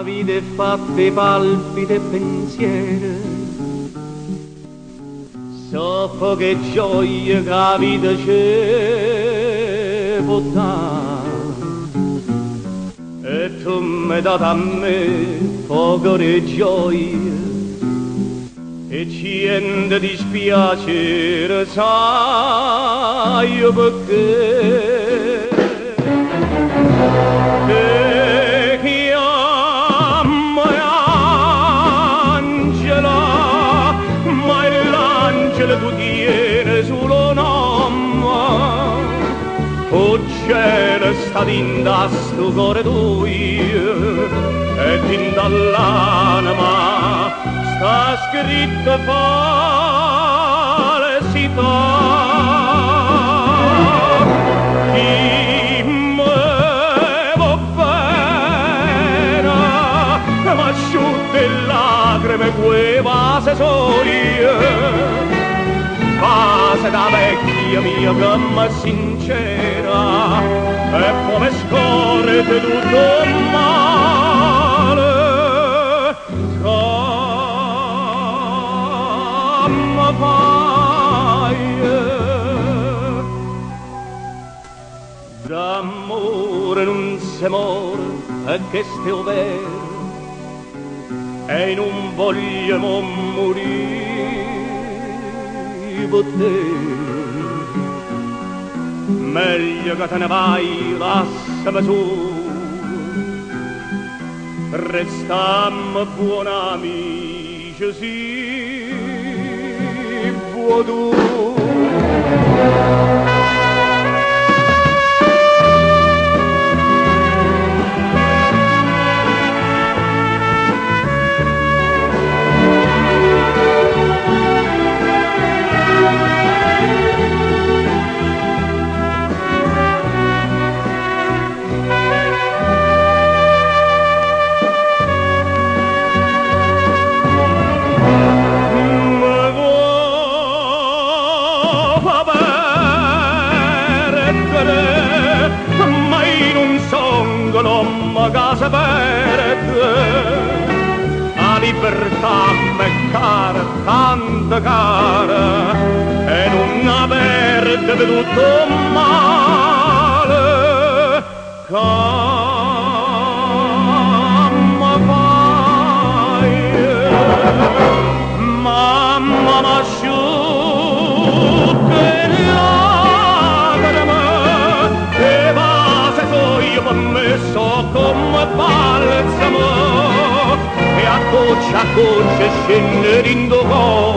vita è fatta di palpiti e pensieri, soffoca e gioia che la vita ci può dare. E tu mi hai dato a me poco di gioia e niente di dispiacere, sai perché? Te chiamo Angela, ma l'angelo tu tieni solo nome. O cielo sta dinda sto cuore tuo e dinda l'anima sta scritto falsità. Chi me va bene ma asciutte lacrime quei vase soli, base da vecchia mia gamma sincera e come scorre tutto male come fai d'amore non si muore e che stiamo vero e non vogliamo morire per te. Meglio che te ne vai, lasciami su, restammo buoni amici, sì, vuoi tu. Ma in un songo non mi casa perde, la libertà m'è cara, tanto cara, e non averde veduto male, come fai, mamma m'asciutte messo come balsamo e a goccia scende in cuore.